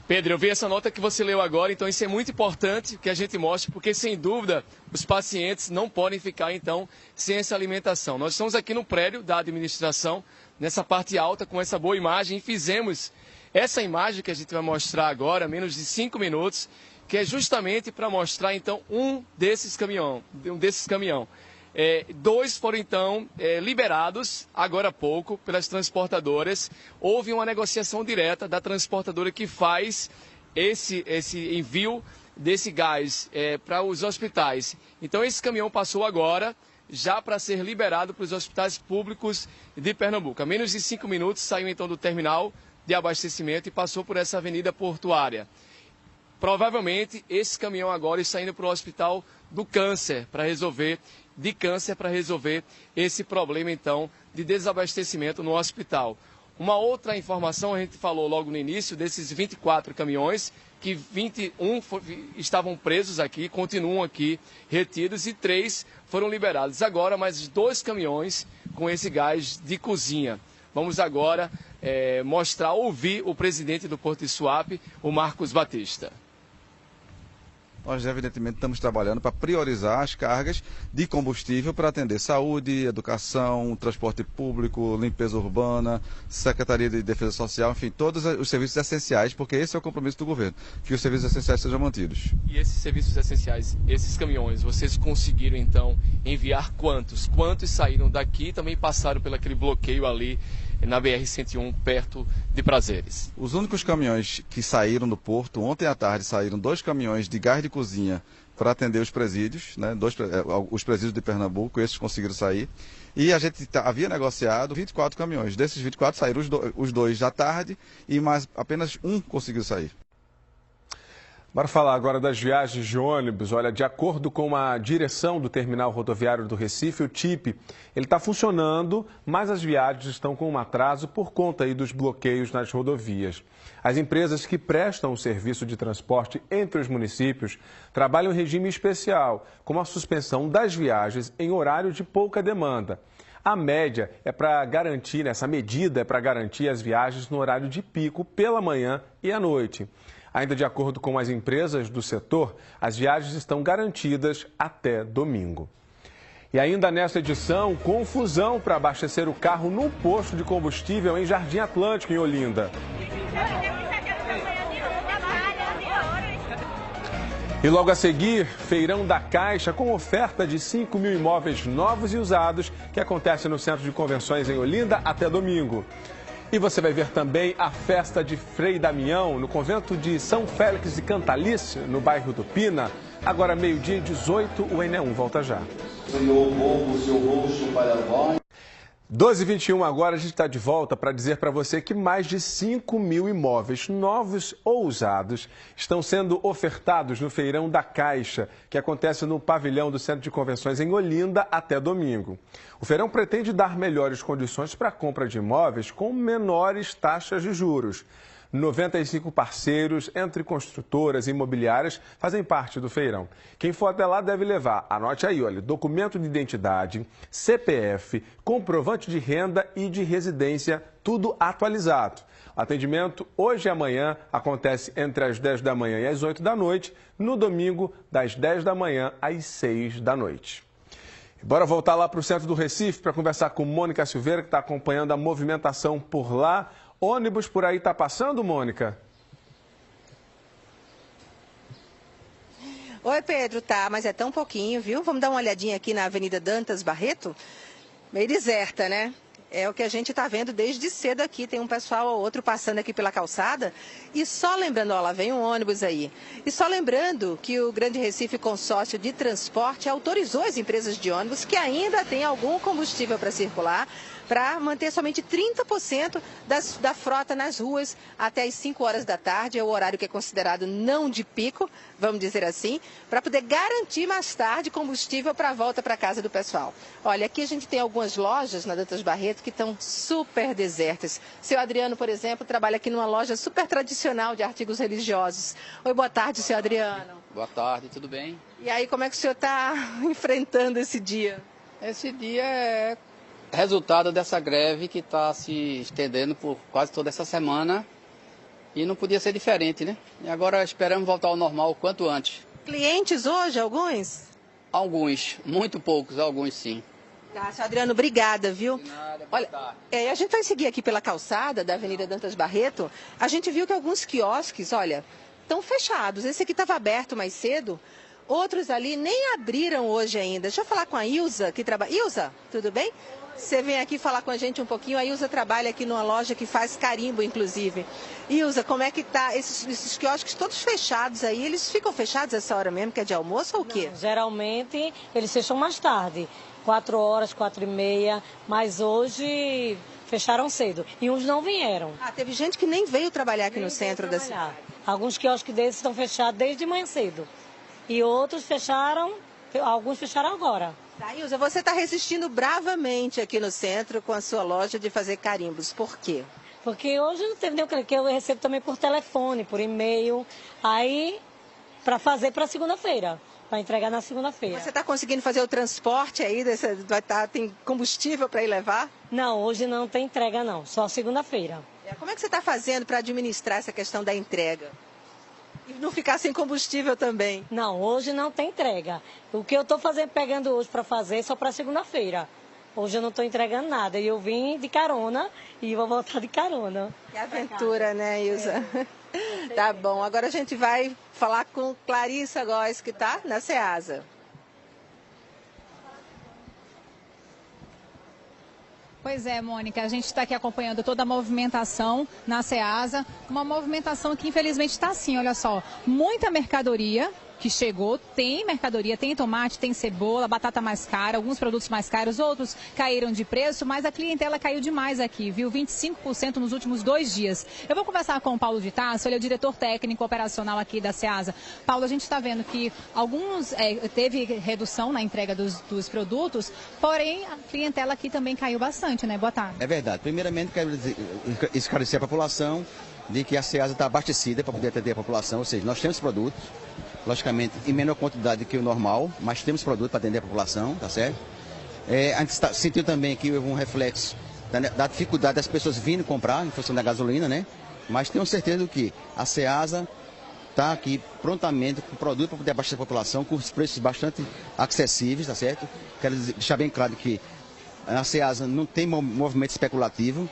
Pedro, eu vi essa nota que você leu agora, então isso é muito importante que a gente mostre, porque sem dúvida os pacientes não podem ficar então sem essa alimentação. Nós estamos aqui no prédio da administração, nessa parte alta, com essa boa imagem, e fizemos essa imagem que a gente vai mostrar agora, menos de 5 minutos, que é justamente para mostrar, então, um desses caminhão. 2 foram, então, liberados, agora há pouco, pelas transportadoras. Houve uma negociação direta da transportadora que faz esse envio desse gás para os hospitais. Então, esse caminhão passou agora, já para ser liberado para os hospitais públicos de Pernambuco. A menos de 5 minutos, saiu, então, do terminal de abastecimento e passou por essa avenida portuária. Provavelmente esse caminhão agora está indo para o Hospital do Câncer para resolver esse problema então de desabastecimento no hospital. Uma outra informação, a gente falou logo no início desses 24 caminhões, que 21 estavam presos aqui, continuam aqui retidos e 3 foram liberados. Agora mais 2 caminhões com esse gás de cozinha. Vamos agora ouvir o presidente do Porto de Suape, o Marcos Batista. Nós, evidentemente, estamos trabalhando para priorizar as cargas de combustível para atender saúde, educação, transporte público, limpeza urbana, Secretaria de Defesa Social, enfim, todos os serviços essenciais, porque esse é o compromisso do governo, que os serviços essenciais sejam mantidos. E esses serviços essenciais, esses caminhões, vocês conseguiram, então, enviar quantos? Quantos saíram daqui e também passaram pelo aquele bloqueio ali na BR-101, perto de Prazeres? Os únicos caminhões que saíram do porto, ontem à tarde saíram 2 caminhões de gás de cozinha para atender os presídios, né, os presídios de Pernambuco, esses conseguiram sair. E a gente havia negociado 24 caminhões. Desses 24 saíram os 2 da tarde e mais apenas 1 conseguiu sair. Bora falar agora das viagens de ônibus. Olha, de acordo com a direção do Terminal Rodoviário do Recife, o TIP, ele está funcionando, mas as viagens estão com um atraso por conta aí dos bloqueios nas rodovias. As empresas que prestam o serviço de transporte entre os municípios trabalham em regime especial, como a suspensão das viagens em horário de pouca demanda. A média é para garantir, essa medida é para garantir as viagens no horário de pico pela manhã e à noite. Ainda de acordo com as empresas do setor, as viagens estão garantidas até domingo. E ainda nesta edição, confusão para abastecer o carro no posto de combustível em Jardim Atlântico, em Olinda. E logo a seguir, Feirão da Caixa com oferta de 5 mil imóveis novos e usados que acontece no Centro de Convenções em Olinda até domingo. E você vai ver também a festa de Frei Damião no convento de São Félix de Cantalice, no bairro do Pina. Agora, meio-dia e 18, o ENE1 volta já. Senhor povo, seu rosto para vós. 12h21 agora, a gente está de volta para dizer para você que mais de 5 mil imóveis novos ou usados estão sendo ofertados no Feirão da Caixa, que acontece no pavilhão do Centro de Convenções em Olinda até domingo. O feirão pretende dar melhores condições para a compra de imóveis com menores taxas de juros. 95 parceiros entre construtoras e imobiliárias fazem parte do feirão. Quem for até lá deve levar, anote aí, olha, documento de identidade, CPF, comprovante de renda e de residência, tudo atualizado. O atendimento hoje e amanhã acontece entre as 10 da manhã e as 8 da noite, no domingo das 10 da manhã às 6 da noite. Bora voltar lá para o centro do Recife para conversar com Mônica Silveira, que está acompanhando a movimentação por lá. Ônibus por aí tá passando, Mônica? Oi, Pedro, tá, mas é tão pouquinho, viu? Vamos dar uma olhadinha aqui na Avenida Dantas Barreto? Meio deserta, né? É o que a gente está vendo desde cedo aqui. Tem um pessoal ou outro passando aqui pela calçada. E só lembrando, ó, lá vem um ônibus aí. E só lembrando que o Grande Recife Consórcio de Transporte autorizou as empresas de ônibus que ainda têm algum combustível para circular, para manter somente 30% da frota nas ruas até as 5 horas da tarde, é o horário que é considerado não de pico, vamos dizer assim, para poder garantir mais tarde combustível para a volta para casa do pessoal. Olha, aqui a gente tem algumas lojas na Dantas Barreto que estão super desertas. Seu Adriano, por exemplo, trabalha aqui numa loja super tradicional de artigos religiosos. Oi, boa tarde, seu Adriano. Boa tarde, tudo bem? E aí, como é que o senhor está enfrentando esse dia? Esse dia é resultado dessa greve que está se estendendo por quase toda essa semana e não podia ser diferente, né? E agora esperamos voltar ao normal o quanto antes. Clientes hoje, alguns? Alguns, muito poucos, alguns sim. Tá, seu Adriano, obrigada, viu? De nada, olha, a gente vai seguir aqui pela calçada da Avenida Dantas Barreto. A gente viu que alguns quiosques, olha, estão fechados. Esse aqui estava aberto mais cedo. Outros ali nem abriram hoje ainda. Deixa eu falar com a Ilza, que trabalha. Ilza, tudo bem? Você vem aqui falar com a gente um pouquinho. A Ilza trabalha aqui numa loja que faz carimbo, inclusive. Ilza, como é que tá esses quiosques todos fechados aí? Eles ficam fechados essa hora mesmo, que é de almoço ou o quê? Não, geralmente eles fecham mais tarde, 4 horas, 4h30, mas hoje fecharam cedo. E uns não vieram. Ah, teve gente que nem veio trabalhar aqui no centro da cidade. Alguns quiosques desses estão fechados desde manhã cedo. E outros fecharam, alguns fecharam agora. Tá, Ilza, você está resistindo bravamente aqui no centro com a sua loja de fazer carimbos. Por quê? Porque hoje não teve nem o que eu recebo também por telefone, por e-mail. Aí, para fazer para segunda-feira, para entregar na segunda-feira. Você está conseguindo fazer o transporte aí? Tem combustível para ir levar? Não, hoje não tem entrega não, só segunda-feira. Como é que você está fazendo para administrar essa questão da entrega? E não ficar sem combustível também? Não, hoje não tem entrega. O que eu estou pegando hoje para fazer é só para segunda-feira. Hoje eu não estou entregando nada. E eu vim de carona e vou voltar de carona. Que aventura, né, Ilza? Tá bom, agora a gente vai falar com Clarissa Góes, que está na Ceasa. Pois é, Mônica, a gente está aqui acompanhando toda a movimentação na Ceasa, uma movimentação que infelizmente está assim, olha só, muita mercadoria que chegou, tem mercadoria, tem tomate, tem cebola, batata mais cara, alguns produtos mais caros, outros caíram de preço, mas a clientela caiu demais aqui, viu? 25% nos últimos 2 dias. Eu vou conversar com o Paulo de Tasso, ele é o diretor técnico operacional aqui da Ceasa. Paulo, a gente está vendo que alguns teve redução na entrega dos produtos, porém a clientela aqui também caiu bastante, né? Boa tarde. É verdade. Primeiramente, quero esclarecer a população de que a Ceasa está abastecida para poder atender a população, ou seja, nós temos produtos, logicamente em menor quantidade que o normal, mas temos produto para atender a população, tá certo? A gente sentiu também que houve um reflexo da dificuldade das pessoas vindo comprar em função da gasolina, né? Mas tenho certeza que a Ceasa está aqui prontamente com produto para poder abastecer a população com os preços bastante acessíveis, tá certo? Quero deixar bem claro que a Ceasa não tem movimento especulativo.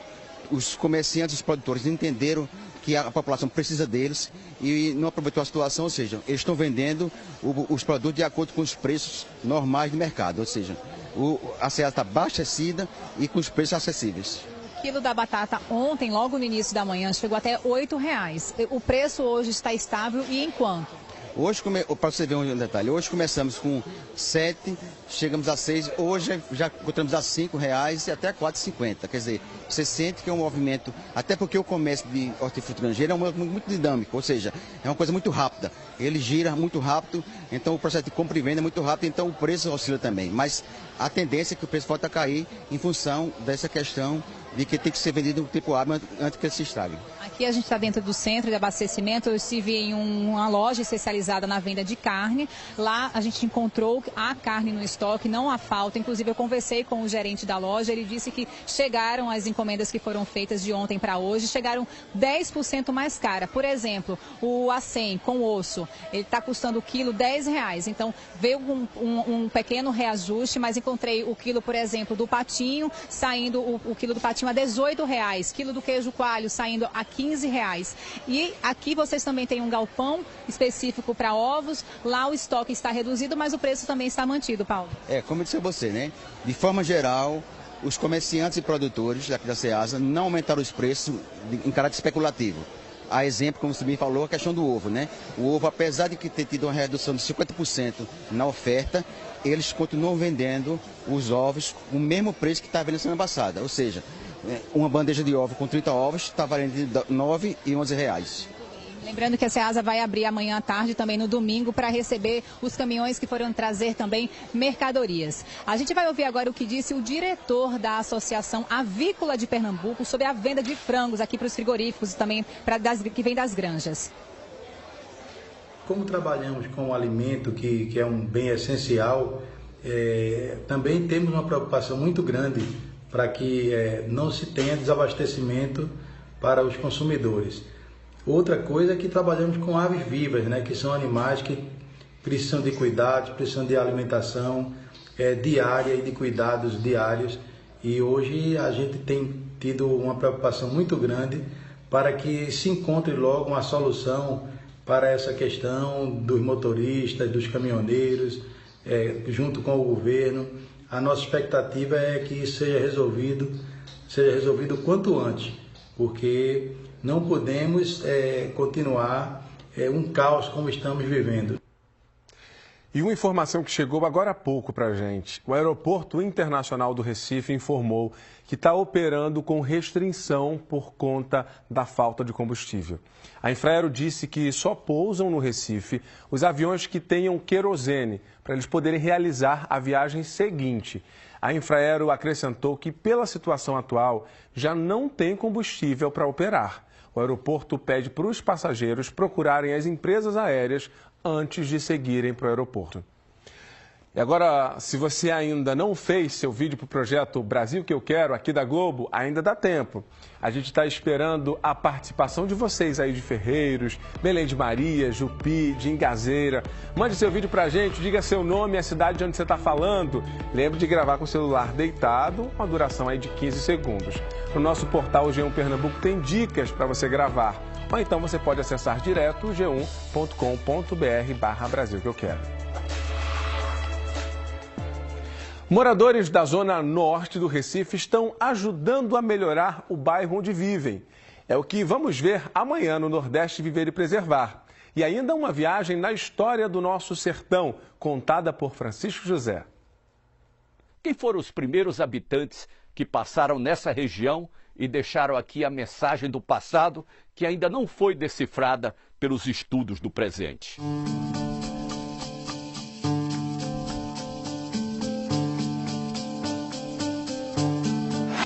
Os comerciantes, os produtores entenderam que a população precisa deles e não aproveitou a situação, ou seja, eles estão vendendo os produtos de acordo com os preços normais do mercado, ou seja, a Ceasa está abastecida e com os preços acessíveis. O quilo da batata ontem, logo no início da manhã, chegou até R$ 8,00. O preço hoje está estável e em quanto? Hoje, para você ver um detalhe, hoje começamos com 7, chegamos a 6, hoje já encontramos a R$ 5,00 e até R$ 4,50. Quer dizer, você sente que é um movimento, até porque o comércio de hortifruti granjeiro é um movimento muito dinâmico, ou seja, é uma coisa muito rápida. Ele gira muito rápido, então o processo de compra e venda é muito rápido, então o preço oscila também. Mas a tendência é que o preço volta a cair em função dessa questão de que tem que ser vendido no tempo hábil antes que ele se estrague. Aqui a gente está dentro do centro de abastecimento. Eu estive em uma loja especializada na venda de carne. Lá a gente encontrou a carne no estoque, não há falta. Inclusive eu conversei com o gerente da loja, ele disse que chegaram as encomendas que foram feitas de ontem para hoje, chegaram 10% mais cara. Por exemplo, o acém com osso, ele está custando o quilo R$10. Então veio um pequeno reajuste, mas encontrei o quilo, por exemplo, do patinho, saindo o quilo do patinho a R$18, quilo do queijo coalho saindo a R$15. E aqui vocês também têm um galpão específico para ovos. Lá o estoque está reduzido, mas o preço também está mantido, Paulo. Como eu disse a você, né? De forma geral, os comerciantes e produtores daqui da Ceasa não aumentaram os preços em caráter especulativo. A exemplo, como você me falou, a questão do ovo, né? O ovo, apesar de que ter tido uma redução de 50% na oferta, eles continuam vendendo os ovos com o mesmo preço que estava vendendo semana passada. Ou seja, uma bandeja de ovo com 30 ovos está valendo de R$9 e R$11. Lembrando que a Ceasa vai abrir amanhã à tarde, também no domingo, para receber os caminhões que foram trazer também mercadorias. A gente vai ouvir agora o que disse o diretor da Associação Avícola de Pernambuco sobre a venda de frangos aqui para os frigoríficos e também que vem das granjas. Como trabalhamos com o alimento, que é um bem essencial, também temos uma preocupação muito grande para que não se tenha desabastecimento para os consumidores. Outra coisa é que trabalhamos com aves vivas, né, que são animais que precisam de cuidados, precisam de alimentação diária e de cuidados diários. E hoje a gente tem tido uma preocupação muito grande para que se encontre logo uma solução para essa questão dos motoristas, dos caminhoneiros, junto com o governo. A nossa expectativa é que isso seja resolvido quanto antes, porque não podemos continuar um caos como estamos vivendo. E uma informação que chegou agora há pouco para a gente. O Aeroporto Internacional do Recife informou que está operando com restrição por conta da falta de combustível. A Infraero disse que só pousam no Recife os aviões que tenham querosene, para eles poderem realizar a viagem seguinte. A Infraero acrescentou que, pela situação atual, já não tem combustível para operar. O aeroporto pede para os passageiros procurarem as empresas aéreas antes de seguirem para o aeroporto. E agora, se você ainda não fez seu vídeo para o projeto Brasil que eu quero, aqui da Globo, ainda dá tempo. A gente está esperando a participação de vocês aí de Ferreiros, Belém de Maria, Jupi, de Ingazeira. Mande seu vídeo para a gente, diga seu nome e a cidade de onde você está falando. Lembre de gravar com o celular deitado, uma duração aí de 15 segundos. No nosso portal G1 Pernambuco tem dicas para você gravar. Ou então você pode acessar direto g1.com.br/Brasil que eu quero. Moradores da zona norte do Recife estão ajudando a melhorar o bairro onde vivem. É o que vamos ver amanhã no Nordeste Viver e Preservar. E ainda uma viagem na história do nosso sertão, contada por Francisco José. Quem foram os primeiros habitantes que passaram nessa região e deixaram aqui a mensagem do passado que ainda não foi decifrada pelos estudos do presente?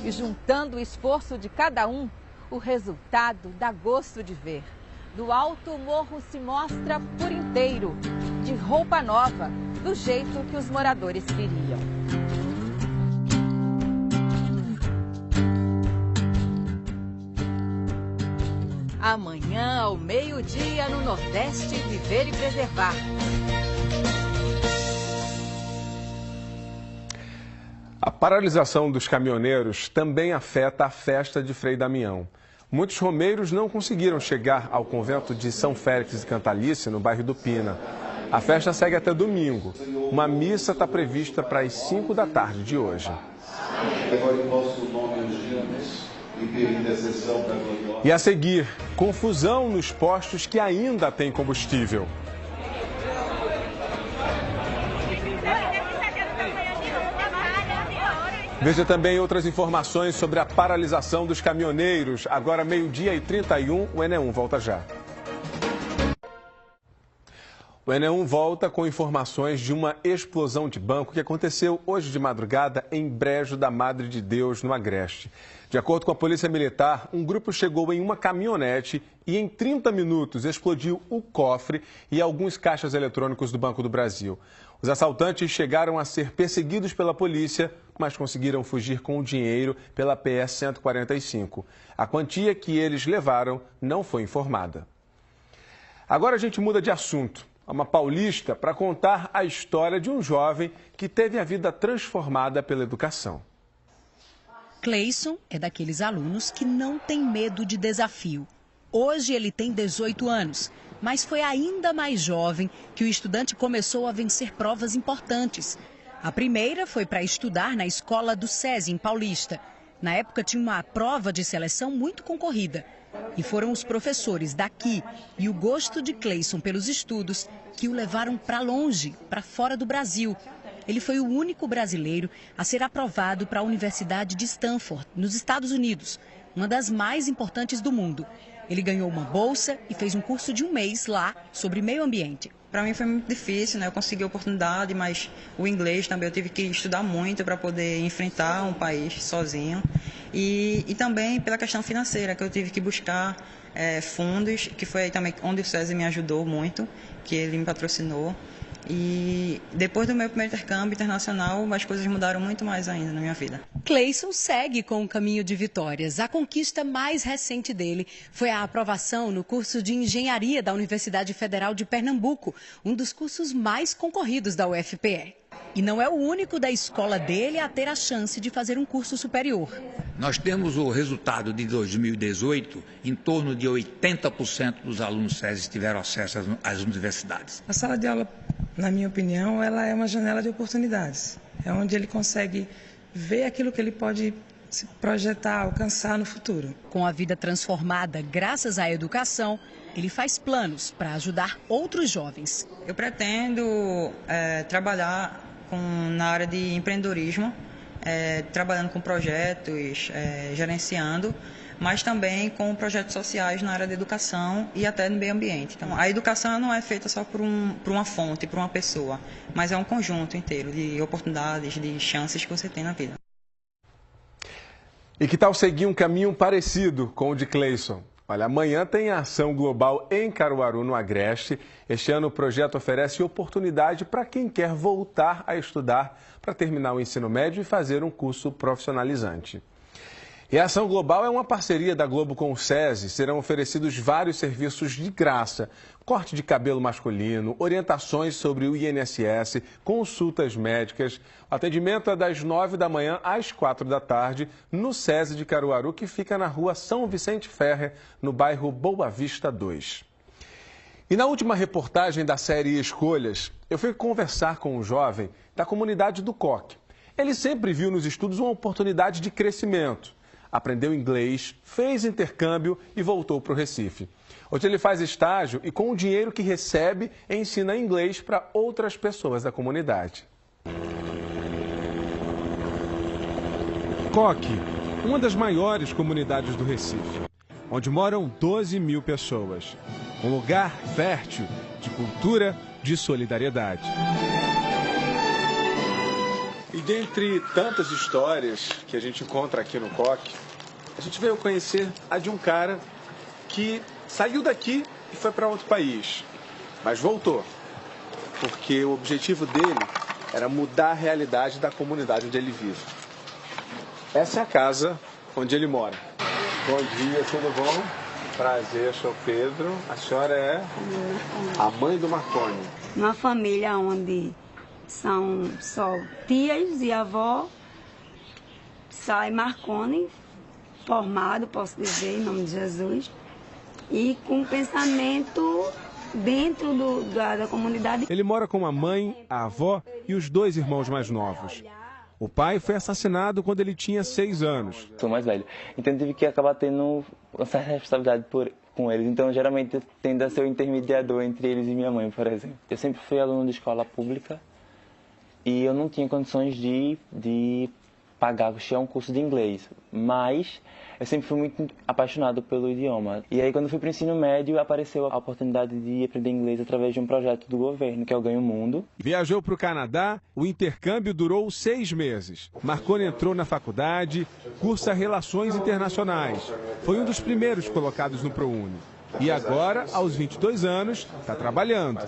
E juntando o esforço de cada um, o resultado dá gosto de ver. Do alto, o morro se mostra por inteiro, de roupa nova, do jeito que os moradores queriam. ao meio-dia no Nordeste Viver e Preservar. A paralisação dos caminhoneiros também afeta a festa de Frei Damião. Muitos romeiros não conseguiram chegar ao convento de São Félix e Cantalice, no bairro do Pina. A festa segue até domingo. Uma missa está prevista para as 5 da tarde de hoje. E a seguir, confusão nos postos que ainda têm combustível. Veja também outras informações sobre a paralisação dos caminhoneiros. Agora, 12h31, o ENE1 volta já. O ENE1 volta com informações de uma explosão de banco que aconteceu hoje de madrugada em Brejo da Madre de Deus, no Agreste. De acordo com a Polícia Militar, um grupo chegou em uma caminhonete e em 30 minutos explodiu o cofre e alguns caixas eletrônicos do Banco do Brasil. Os assaltantes chegaram a ser perseguidos pela polícia, mas conseguiram fugir com o dinheiro pela PS 145. A quantia que eles levaram não foi informada. Agora a gente muda de assunto. Uma paulista para contar a história de um jovem que teve a vida transformada pela educação. Cleison é daqueles alunos que não tem medo de desafio. Hoje ele tem 18 anos, mas foi ainda mais jovem que o estudante começou a vencer provas importantes. A primeira foi para estudar na escola do SESI, em Paulista. Na época tinha uma prova de seleção muito concorrida. E foram os professores daqui e o gosto de Cleison pelos estudos que o levaram para longe, para fora do Brasil. Ele foi o único brasileiro a ser aprovado para a Universidade de Stanford, nos Estados Unidos, uma das mais importantes do mundo. Ele ganhou uma bolsa e fez um curso de um mês lá sobre meio ambiente. Para mim foi muito difícil, né? Eu consegui a oportunidade, mas o inglês também eu tive que estudar muito para poder enfrentar um país sozinho. E também pela questão financeira, que eu tive que buscar fundos, que foi também onde o SESI me ajudou muito, que ele me patrocinou. E depois do meu primeiro intercâmbio internacional, as coisas mudaram muito mais ainda na minha vida. Cleison segue com o caminho de vitórias. A conquista mais recente dele foi a aprovação no curso de Engenharia da Universidade Federal de Pernambuco, um dos cursos mais concorridos da UFPE. E não é o único da escola dele a ter a chance de fazer um curso superior. Nós temos o resultado de 2018, em torno de 80% dos alunos SESI tiveram acesso às universidades. A sala de aula, na minha opinião, ela é uma janela de oportunidades. É onde ele consegue ver aquilo que ele pode se projetar, alcançar no futuro. Com a vida transformada graças à educação, ele faz planos para ajudar outros jovens. Eu pretendo trabalhar na área de empreendedorismo, trabalhando com projetos, gerenciando, mas também com projetos sociais na área da educação e até no meio ambiente. Então, a educação não é feita só por uma fonte, por uma pessoa, mas é um conjunto inteiro de oportunidades, de chances que você tem na vida. E que tal seguir um caminho parecido com o de Cleison? Olha, amanhã tem a ação global em Caruaru, no Agreste. Este ano o projeto oferece oportunidade para quem quer voltar a estudar para terminar o ensino médio e fazer um curso profissionalizante. E a Ação Global é uma parceria da Globo com o SESI. Serão oferecidos vários serviços de graça. Corte de cabelo masculino, orientações sobre o INSS, consultas médicas. O atendimento é das 9 da manhã às 4 da tarde no SESI de Caruaru, que fica na rua São Vicente Ferrer, no bairro Boa Vista 2. E na última reportagem da série Escolhas, eu fui conversar com um jovem da comunidade do Coque. Ele sempre viu nos estudos uma oportunidade de crescimento. Aprendeu inglês, fez intercâmbio e voltou para o Recife. Hoje ele faz estágio e com o dinheiro que recebe, ensina inglês para outras pessoas da comunidade. Coque, uma das maiores comunidades do Recife, onde moram 12 mil pessoas. Um lugar fértil de cultura, de solidariedade. E dentre tantas histórias que a gente encontra aqui no Coque, a gente veio conhecer a de um cara que saiu daqui e foi para outro país, mas voltou, porque o objetivo dele era mudar a realidade da comunidade onde ele vive. Essa é a casa onde ele mora. Bom dia, tudo bom? Prazer, sou Pedro. A senhora é a mãe do Marconi. Uma família onde são só tias e avó, sai Marconi, formado, posso dizer, em nome de Jesus, e com pensamento dentro da comunidade. Ele mora com a mãe, a avó e os 2 irmãos mais novos. O pai foi assassinado quando ele tinha 6 anos. Sou mais velho, então tive que acabar tendo uma certa responsabilidade com eles. Então, geralmente, eu tendo a ser o intermediador entre eles e minha mãe, por exemplo. Eu sempre fui aluno de escola pública e eu não tinha condições de pagar, um curso de inglês, mas eu sempre fui muito apaixonado pelo idioma. E aí, quando eu fui para o ensino médio, apareceu a oportunidade de aprender inglês através de um projeto do governo, que é o Ganho Mundo. Viajou para o Canadá, o intercâmbio durou 6 meses. Marconi entrou na faculdade, cursa Relações Internacionais. Foi um dos primeiros colocados no ProUni. E agora, aos 22 anos, está trabalhando.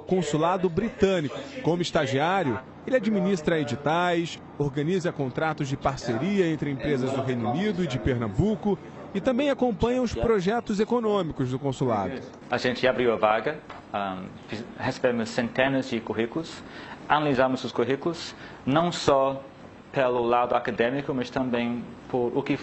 Consulado britânico. Como estagiário, ele administra editais, organiza contratos de parceria entre empresas do Reino Unido e de Pernambuco e também acompanha os projetos econômicos do consulado. A gente abriu a vaga, recebemos centenas de currículos, analisamos os currículos, não só pelo lado acadêmico, mas também por o que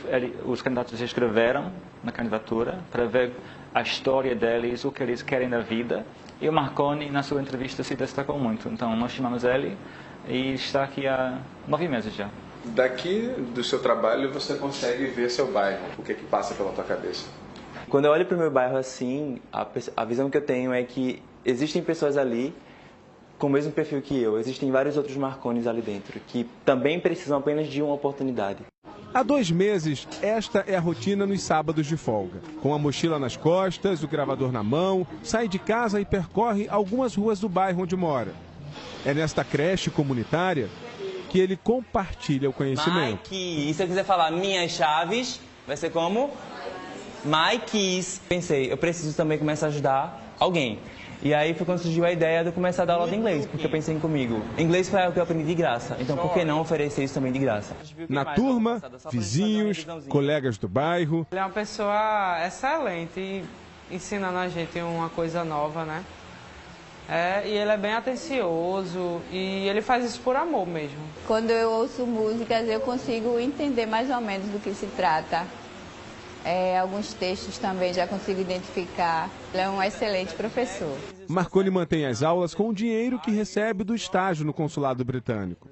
os candidatos escreveram na candidatura, para ver a história deles, o que eles querem da vida. E o Marconi, na sua entrevista, se destacou muito. Então, nós chamamos ele e está aqui há 9 meses já. Daqui do seu trabalho, você consegue ver seu bairro. O que passa pela tua cabeça? Quando eu olho para o meu bairro assim, a visão que eu tenho é que existem pessoas ali com o mesmo perfil que eu. Existem vários outros Marconis ali dentro, que também precisam apenas de uma oportunidade. Há 2 meses, esta é a rotina nos sábados de folga. Com a mochila nas costas, o gravador na mão, sai de casa e percorre algumas ruas do bairro onde mora. É nesta creche comunitária que ele compartilha o conhecimento. Mike, e se eu quiser falar minhas chaves, vai ser como? Mike. Pensei, eu preciso também começar a ajudar alguém. E aí foi quando surgiu a ideia de eu começar a dar aula de inglês, porque eu pensei comigo, inglês foi algo que eu aprendi de graça, então por que não oferecer isso também de graça? Na turma, vizinhos, colegas do bairro. Ele é uma pessoa excelente e ensinando a gente uma coisa nova, né? E ele é bem atencioso e ele faz isso por amor mesmo. Quando eu ouço músicas, eu consigo entender mais ou menos do que se trata. Alguns textos também já consigo identificar. Ele é um excelente professor. Marconi mantém as aulas com o dinheiro que recebe do estágio no consulado britânico.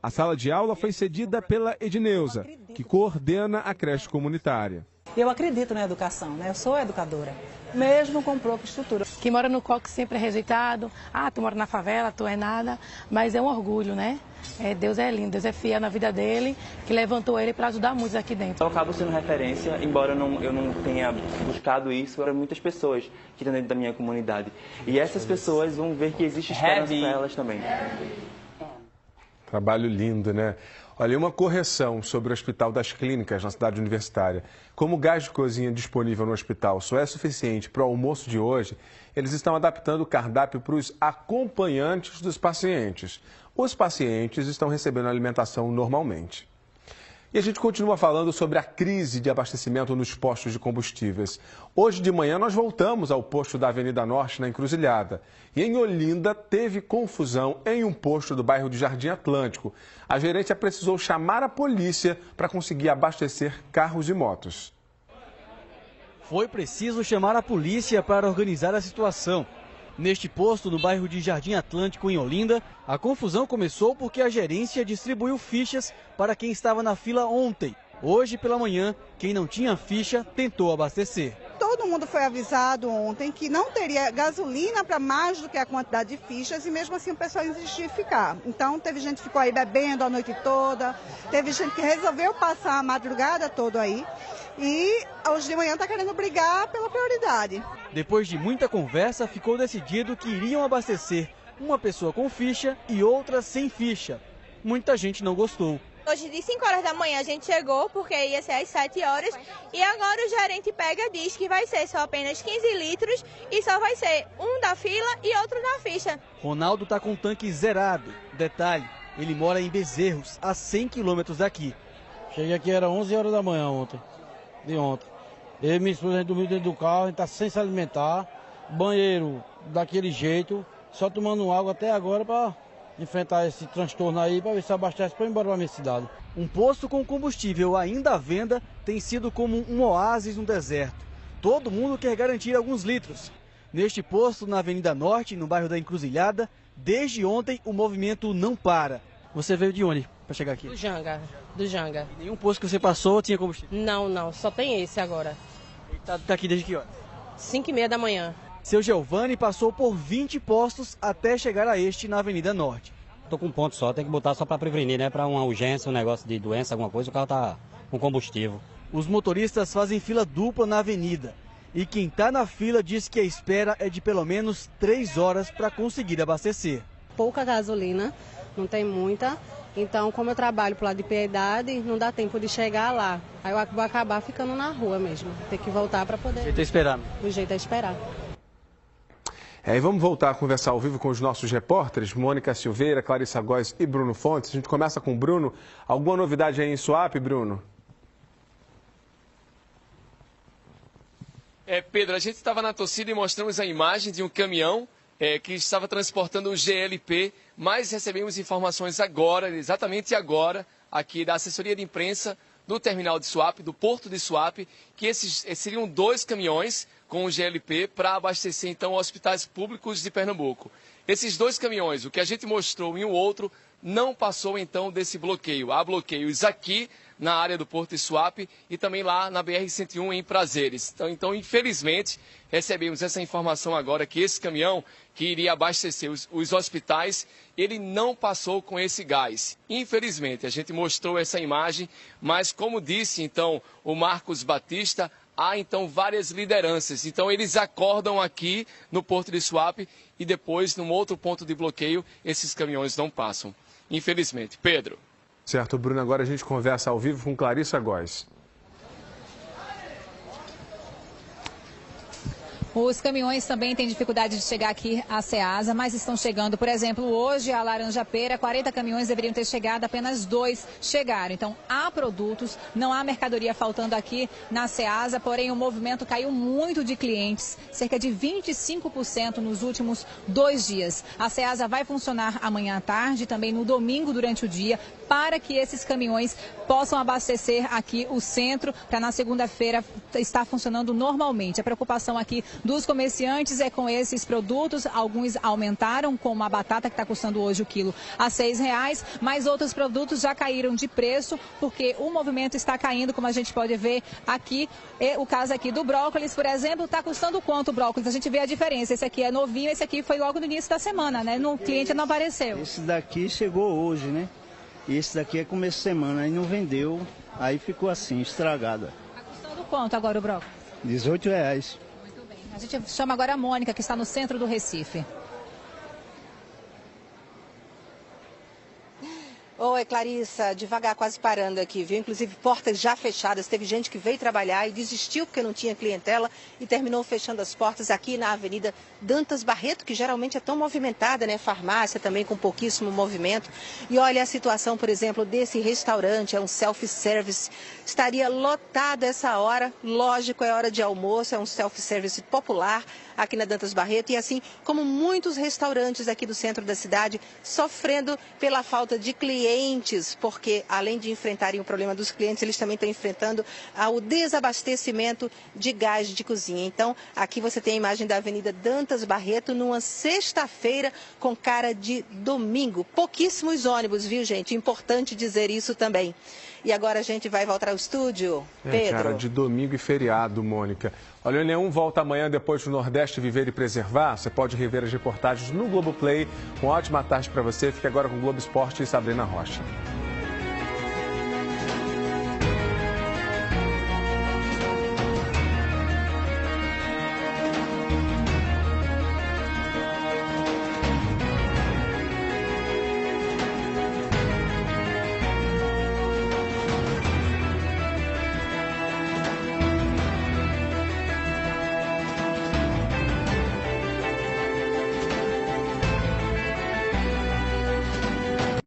A sala de aula foi cedida pela Edneuza, que coordena a creche comunitária. Eu acredito na educação, né? Eu sou educadora, mesmo com pouca estrutura. Quem mora no coque sempre é rejeitado. Tu mora na favela, tu é nada. Mas é um orgulho, né? Deus é lindo, Deus é fiel na vida dele, que levantou ele para ajudar muitos aqui dentro. Eu acabo sendo referência, embora eu não tenha buscado isso, para muitas pessoas que estão dentro da minha comunidade. E essas pessoas vão ver que existe esperança para elas também. Trabalho lindo, né? Olha, uma correção sobre o Hospital das Clínicas na cidade universitária. Como o gás de cozinha disponível no hospital só é suficiente para o almoço de hoje, eles estão adaptando o cardápio para os acompanhantes dos pacientes. Os pacientes estão recebendo alimentação normalmente. E a gente continua falando sobre a crise de abastecimento nos postos de combustíveis. Hoje de manhã nós voltamos ao posto da Avenida Norte, na Encruzilhada. E em Olinda teve confusão em um posto do bairro de Jardim Atlântico. A gerente precisou chamar a polícia para conseguir abastecer carros e motos. Foi preciso chamar a polícia para organizar a situação. Neste posto, no bairro de Jardim Atlântico, em Olinda, a confusão começou porque a gerência distribuiu fichas para quem estava na fila ontem. Hoje, pela manhã, quem não tinha ficha tentou abastecer. Todo mundo foi avisado ontem que não teria gasolina para mais do que a quantidade de fichas e mesmo assim o pessoal insistia em ficar. Então teve gente que ficou aí bebendo a noite toda, teve gente que resolveu passar a madrugada toda aí e hoje de manhã está querendo brigar pela prioridade. Depois de muita conversa, ficou decidido que iriam abastecer uma pessoa com ficha e outra sem ficha. Muita gente não gostou. Hoje de 5 horas da manhã a gente chegou porque ia ser às 7 horas e agora o gerente pega e diz que vai ser só apenas 15 litros e só vai ser um da fila e outro na ficha. Ronaldo está com o tanque zerado. Detalhe, ele mora em Bezerros, a 100 quilômetros daqui. Cheguei aqui, era 11 horas da manhã ontem. Eu e minha esposa, a gente dormiu dentro do carro, a gente está sem se alimentar, banheiro daquele jeito, só tomando água até agora para enfrentar esse transtorno aí, para ver se abastece para ir embora para a minha cidade. Um posto com combustível ainda à venda tem sido como um oásis no deserto. Todo mundo quer garantir alguns litros. Neste posto, na Avenida Norte, no bairro da Encruzilhada, desde ontem o movimento não para. Você veio de onde para chegar aqui? Do Janga. Nenhum posto que você passou tinha combustível? Não, só tem esse agora. E tá aqui desde que hora? 5h30 da manhã. Seu Giovanni passou por 20 postos até chegar a este na Avenida Norte. Estou com um ponto só, tem que botar só para prevenir, né? Para uma urgência, um negócio de doença, alguma coisa, o carro tá com combustível. Os motoristas fazem fila dupla na avenida. E quem está na fila diz que a espera é de pelo menos 3 horas para conseguir abastecer. Pouca gasolina, não tem muita. Então, como eu trabalho pro lado de Piedade, não dá tempo de chegar lá. Aí eu vou acabar ficando na rua mesmo. Ter que voltar para poder... O jeito é esperar. O jeito é esperar. E vamos voltar a conversar ao vivo com os nossos repórteres, Mônica Silveira, Clarissa Góes e Bruno Fontes. A gente começa com o Bruno. Alguma novidade aí em Suape, Bruno? Pedro, a gente estava na torcida e mostramos a imagem de um caminhão que estava transportando o GLP, mas recebemos informações agora, exatamente agora, aqui da assessoria de imprensa do terminal de Suape, do porto de Suape, que esses seriam 2 caminhões com o GLP para abastecer, então, hospitais públicos de Pernambuco. Esses 2 caminhões, o que a gente mostrou e o outro, não passou, então, desse bloqueio. Há bloqueios aqui na área do Porto de Suape e também lá na BR-101 em Prazeres. Então, infelizmente, recebemos essa informação agora que esse caminhão que iria abastecer os hospitais, ele não passou com esse gás. Infelizmente, a gente mostrou essa imagem, mas como disse, então, o Marcos Batista, há, então, várias lideranças. Então, eles acordam aqui no Porto de Suape e depois, num outro ponto de bloqueio, esses caminhões não passam. Infelizmente. Pedro. Certo, Bruno. Agora a gente conversa ao vivo com Clarissa Góes. Os caminhões também têm dificuldade de chegar aqui à Ceasa, mas estão chegando. Por exemplo, hoje a Laranjapeira, 40 caminhões deveriam ter chegado, apenas 2 chegaram. Então, há produtos, não há mercadoria faltando aqui na Ceasa, porém o movimento caiu muito de clientes, cerca de 25% nos últimos 2 dias. A Ceasa vai funcionar amanhã à tarde, também no domingo durante o dia, para que esses caminhões possam abastecer aqui o centro, para na segunda-feira estar funcionando normalmente. A preocupação aqui dos comerciantes é com esses produtos. Alguns aumentaram, como a batata, que está custando hoje o quilo a R$ 6,00, mas outros produtos já caíram de preço, porque o movimento está caindo, como a gente pode ver aqui. O caso aqui do brócolis, por exemplo, está custando quanto o brócolis? A gente vê a diferença. Esse aqui é novinho, esse aqui foi logo no início da semana, né? O cliente não apareceu. Esse daqui chegou hoje, né? E esse daqui é começo de semana, aí não vendeu, aí ficou assim, estragado. Está custando quanto agora o brócolis? R$18. A gente chama agora a Mônica, que está no centro do Recife. Oi, Clarissa, devagar, quase parando aqui, viu? Inclusive portas já fechadas. Teve gente que veio trabalhar e desistiu porque não tinha clientela e terminou fechando as portas aqui na Avenida Dantas Barreto, que geralmente é tão movimentada, né? Farmácia também com pouquíssimo movimento. E olha a situação, por exemplo, desse restaurante, é um self-service. Estaria lotado essa hora, lógico, é hora de almoço, é um self-service popular aqui na Dantas Barreto. E assim como muitos restaurantes aqui do centro da cidade, sofrendo pela falta de clientes, porque além de enfrentarem o problema dos clientes, eles também estão enfrentando o desabastecimento de gás de cozinha. Então, aqui você tem a imagem da Avenida Dantas Barreto numa sexta-feira com cara de domingo. Pouquíssimos ônibus, viu, gente? Importante dizer isso também. E agora a gente vai voltar ao estúdio. Pedro. Cara de domingo e feriado, Mônica. Olha, o Nenhum volta amanhã depois do Nordeste Viver e Preservar. Você pode rever as reportagens no Globoplay. Uma ótima tarde para você. Fique agora com o Globo Esporte e Sabrina Rocha.